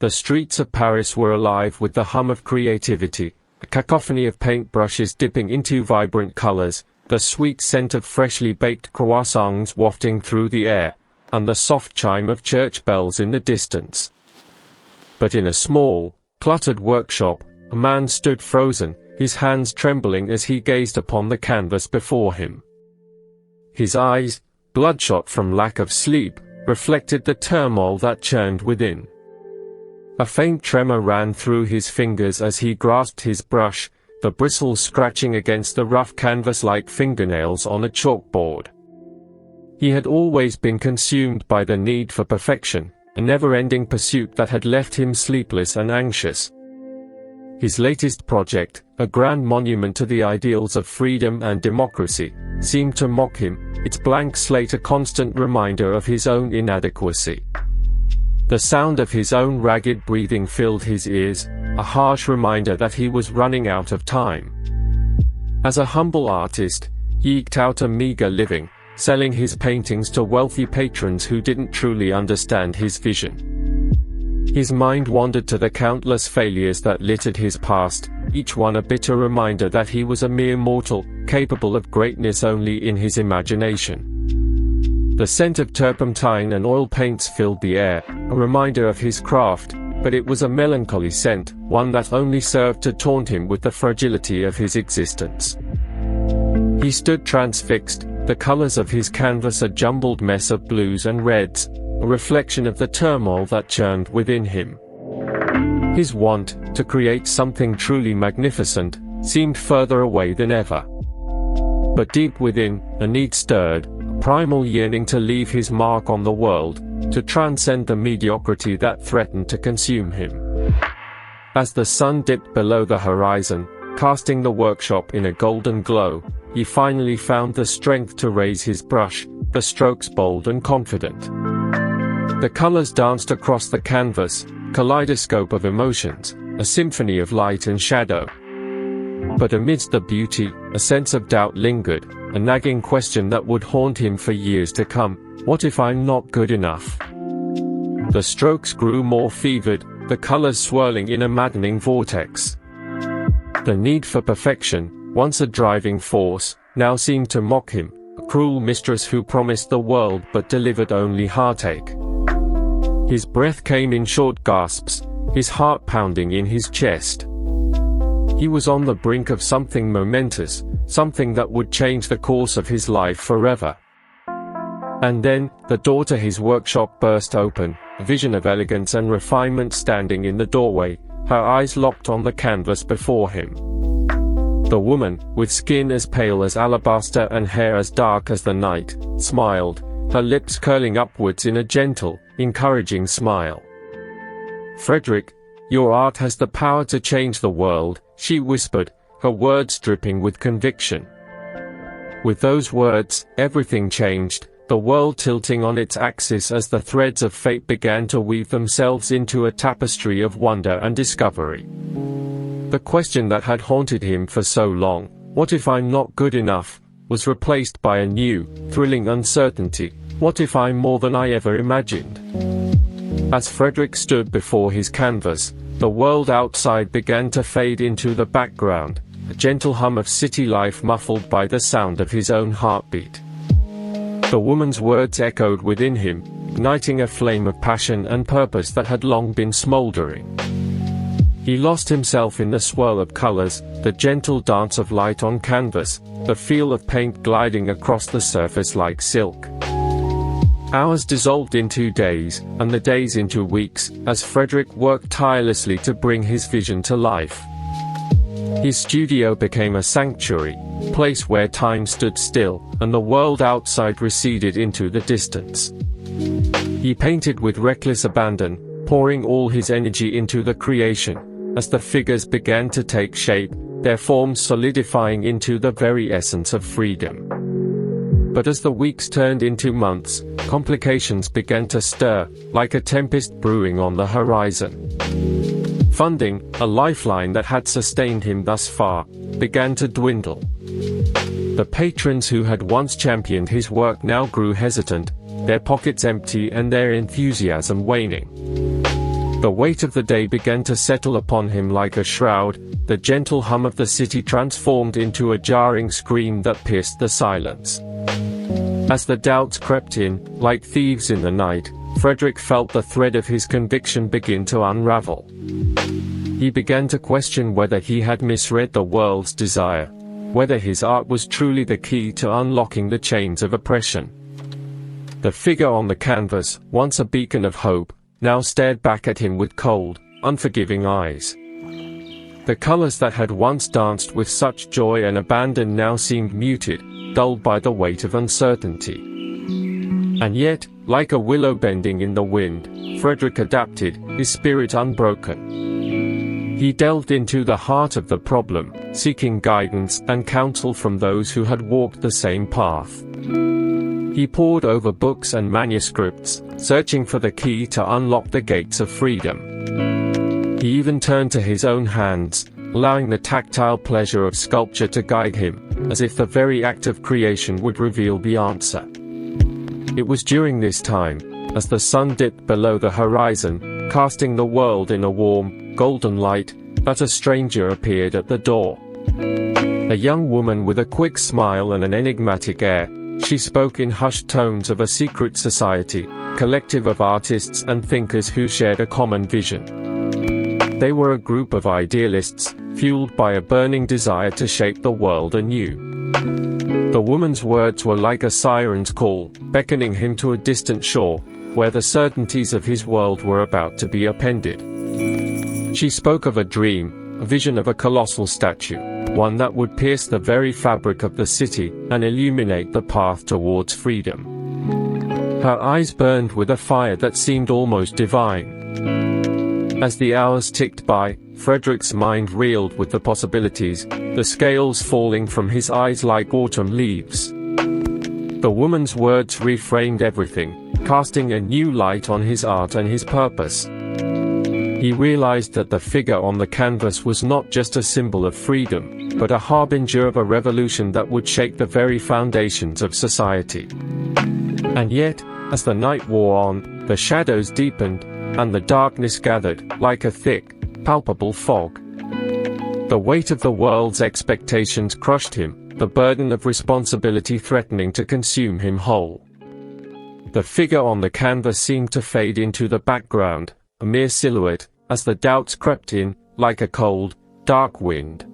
The streets of Paris were alive with the hum of creativity, a cacophony of paintbrushes dipping into vibrant colors, the sweet scent of freshly baked croissants wafting through the air, and the soft chime of church bells in the distance. But in a small, cluttered workshop, a man stood frozen, his hands trembling as he gazed upon the canvas before him. His eyes, bloodshot from lack of sleep, reflected the turmoil that churned within. A faint tremor ran through his fingers as he grasped his brush, the bristles scratching against the rough canvas like fingernails on a chalkboard. He had always been consumed by the need for perfection, a never-ending pursuit that had left him sleepless and anxious. His latest project, a grand monument to the ideals of freedom and democracy, seemed to mock him, its blank slate a constant reminder of his own inadequacy. The sound of his own ragged breathing filled his ears, a harsh reminder that he was running out of time. As a humble artist, he eked out a meager living, selling his paintings to wealthy patrons who didn't truly understand his vision. His mind wandered to the countless failures that littered his past, each one a bitter reminder that he was a mere mortal, capable of greatness only in his imagination. The scent of turpentine and oil paints filled the air, a reminder of his craft, but it was a melancholy scent, one that only served to taunt him with the fragility of his existence. He stood transfixed, the colors of his canvas a jumbled mess of blues and reds, a reflection of the turmoil that churned within him. His want to create something truly magnificent seemed further away than ever. But deep within, a need stirred, a primal yearning to leave his mark on the world, to transcend the mediocrity that threatened to consume him. As the sun dipped below the horizon, casting the workshop in a golden glow, he finally found the strength to raise his brush, the strokes bold and confident. The colors danced across the canvas, kaleidoscope of emotions, a symphony of light and shadow. But amidst the beauty, a sense of doubt lingered, a nagging question that would haunt him for years to come: what if I'm not good enough? The strokes grew more fevered, the colors swirling in a maddening vortex. The need for perfection, once a driving force, now seemed to mock him, a cruel mistress who promised the world but delivered only heartache. His breath came in short gasps, his heart pounding in his chest. He was on the brink of something momentous, something that would change the course of his life forever. And then, the door to his workshop burst open, a vision of elegance and refinement standing in the doorway, her eyes locked on the canvas before him. The woman, with skin as pale as alabaster and hair as dark as the night, smiled, her lips curling upwards in a gentle, encouraging smile. "Frédéric, your art has the power to change the world," she whispered, her words dripping with conviction. With those words, everything changed, the world tilting on its axis as the threads of fate began to weave themselves into a tapestry of wonder and discovery. The question that had haunted him for so long, "What if I'm not good enough?" was replaced by a new, thrilling uncertainty: "What if I'm more than I ever imagined?" As Frédéric stood before his canvas, the world outside began to fade into the background, a gentle hum of city life muffled by the sound of his own heartbeat. The woman's words echoed within him, igniting a flame of passion and purpose that had long been smoldering. He lost himself in the swirl of colors, the gentle dance of light on canvas, the feel of paint gliding across the surface like silk. Hours dissolved into days, and the days into weeks, as Frédéric worked tirelessly to bring his vision to life. His studio became a sanctuary, a place where time stood still, and the world outside receded into the distance. He painted with reckless abandon, pouring all his energy into the creation. As the figures began to take shape, their forms solidifying into the very essence of freedom. But as the weeks turned into months, complications began to stir, like a tempest brewing on the horizon. Funding, a lifeline that had sustained him thus far, began to dwindle. The patrons who had once championed his work now grew hesitant, their pockets empty and their enthusiasm waning. The weight of the day began to settle upon him like a shroud, the gentle hum of the city transformed into a jarring scream that pierced the silence. As the doubts crept in, like thieves in the night, Frédéric felt the thread of his conviction begin to unravel. He began to question whether he had misread the world's desire, whether his art was truly the key to unlocking the chains of oppression. The figure on the canvas, once a beacon of hope, now stared back at him with cold, unforgiving eyes. The colors that had once danced with such joy and abandon now seemed muted, dulled by the weight of uncertainty. And yet, like a willow bending in the wind, Frédéric adapted, his spirit unbroken. He delved into the heart of the problem, seeking guidance and counsel from those who had walked the same path. He pored over books and manuscripts, searching for the key to unlock the gates of freedom. He even turned to his own hands, allowing the tactile pleasure of sculpture to guide him, as if the very act of creation would reveal the answer. It was during this time, as the sun dipped below the horizon, casting the world in a warm, golden light, that a stranger appeared at the door. A young woman with a quick smile and an enigmatic air, she spoke in hushed tones of a secret society, collective of artists and thinkers who shared a common vision. They were a group of idealists, fueled by a burning desire to shape the world anew. The woman's words were like a siren's call, beckoning him to a distant shore, where the certainties of his world were about to be upended. She spoke of a dream, a vision of a colossal statue, one that would pierce the very fabric of the city and illuminate the path towards freedom. Her eyes burned with a fire that seemed almost divine. As the hours ticked by, Frédéric's mind reeled with the possibilities, the scales falling from his eyes like autumn leaves. The woman's words reframed everything, casting a new light on his art and his purpose. He realized that the figure on the canvas was not just a symbol of freedom, but a harbinger of a revolution that would shake the very foundations of society. And yet, as the night wore on, the shadows deepened, and the darkness gathered, like a thick, palpable fog. The weight of the world's expectations crushed him, the burden of responsibility threatening to consume him whole. The figure on the canvas seemed to fade into the background, a mere silhouette, as the doubts crept in, like a cold, dark wind.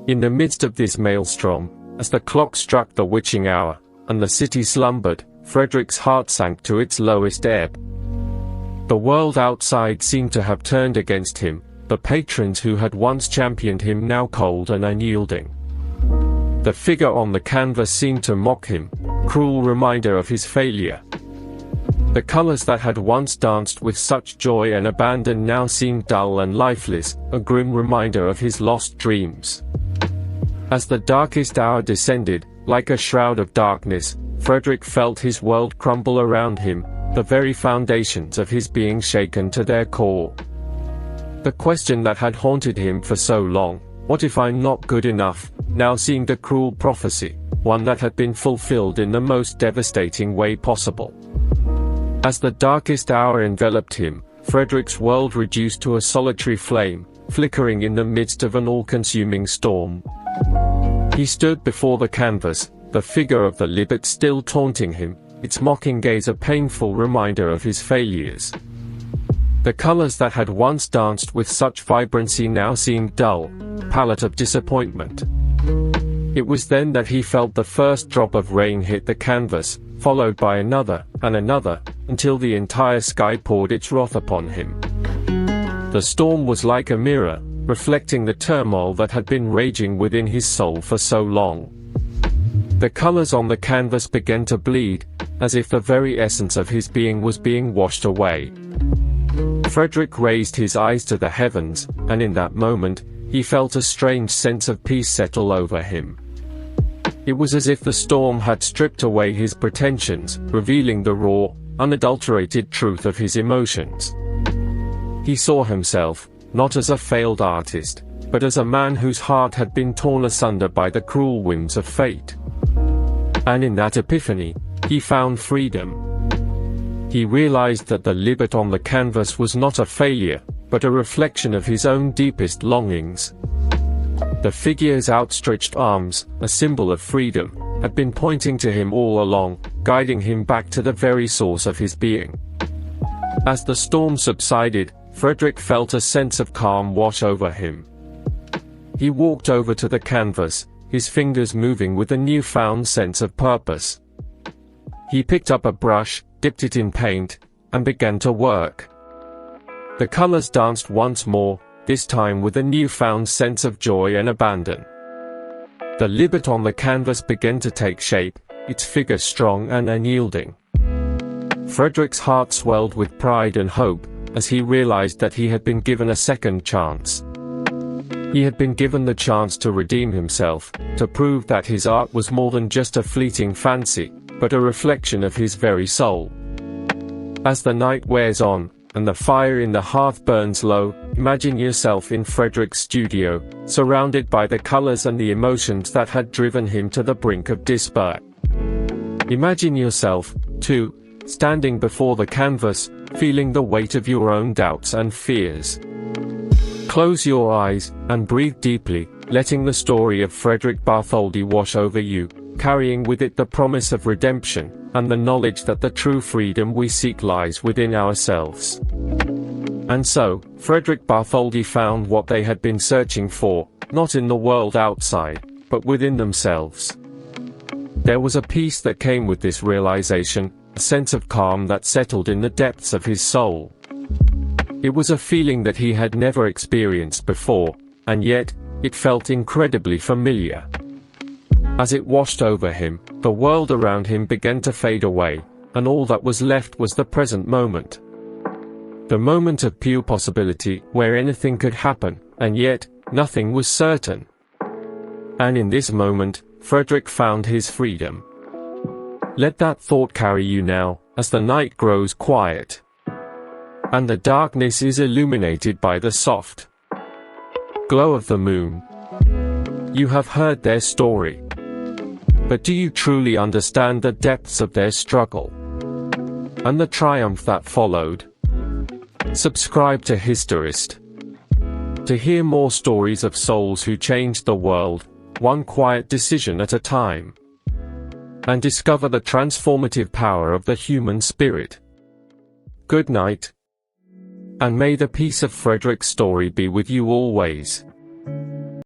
In the midst of this maelstrom, as the clock struck the witching hour, and the city slumbered, Frédéric's heart sank to its lowest ebb. The world outside seemed to have turned against him, the patrons who had once championed him now cold and unyielding. The figure on the canvas seemed to mock him, cruel reminder of his failure. The colors that had once danced with such joy and abandon now seemed dull and lifeless, a grim reminder of his lost dreams. As the darkest hour descended, like a shroud of darkness, Frédéric felt his world crumble around him, the very foundations of his being shaken to their core. The question that had haunted him for so long, "What if I'm not good enough?" now seemed a cruel prophecy, one that had been fulfilled in the most devastating way possible. As the darkest hour enveloped him, Frédéric's world reduced to a solitary flame, flickering in the midst of an all-consuming storm. He stood before the canvas, the figure of the libet still taunting him, its mocking gaze a painful reminder of his failures. The colors that had once danced with such vibrancy now seemed dull, a palette of disappointment. It was then that he felt the first drop of rain hit the canvas, followed by another, and another, until the entire sky poured its wrath upon him. The storm was like a mirror, reflecting the turmoil that had been raging within his soul for so long. The colors on the canvas began to bleed, as if the very essence of his being was being washed away. Frédéric raised his eyes to the heavens, and in that moment, he felt a strange sense of peace settle over him. It was as if the storm had stripped away his pretensions, revealing the raw, unadulterated truth of his emotions. He saw himself, not as a failed artist, but as a man whose heart had been torn asunder by the cruel whims of fate. And in that epiphany, he found freedom. He realized that the libet on the canvas was not a failure, but a reflection of his own deepest longings. The figure's outstretched arms, a symbol of freedom, had been pointing to him all along, guiding him back to the very source of his being. As the storm subsided, Frédéric felt a sense of calm wash over him. He walked over to the canvas, his fingers moving with a newfound sense of purpose. He picked up a brush, dipped it in paint, and began to work. The colors danced once more, this time with a newfound sense of joy and abandon. The libet on the canvas began to take shape, its figure strong and unyielding. Frédéric's heart swelled with pride and hope, as he realized that he had been given a second chance. He had been given the chance to redeem himself, to prove that his art was more than just a fleeting fancy, but a reflection of his very soul. As the night wears on, and the fire in the hearth burns low, imagine yourself in Frédéric's studio, surrounded by the colors and the emotions that had driven him to the brink of despair. Imagine yourself, too, standing before the canvas, feeling the weight of your own doubts and fears. Close your eyes, and breathe deeply, letting the story of Frédéric Bartholdi wash over you, carrying with it the promise of redemption, and the knowledge that the true freedom we seek lies within ourselves. And so, Frédéric Bartholdi found what they had been searching for, not in the world outside, but within themselves. There was a peace that came with this realization, a sense of calm that settled in the depths of his soul. It was a feeling that he had never experienced before, and yet, it felt incredibly familiar. As it washed over him, the world around him began to fade away, and all that was left was the present moment. The moment of pure possibility, where anything could happen, and yet, nothing was certain. And in this moment, Frédéric found his freedom. Let that thought carry you now, as the night grows quiet, and the darkness is illuminated by the soft glow of the moon. You have heard their story. But do you truly understand the depths of their struggle? And the triumph that followed? Subscribe to HISTOREST to hear more stories of souls who changed the world, one quiet decision at a time. And discover the transformative power of the human spirit. Good night. And may the peace of Frédéric's story be with you always.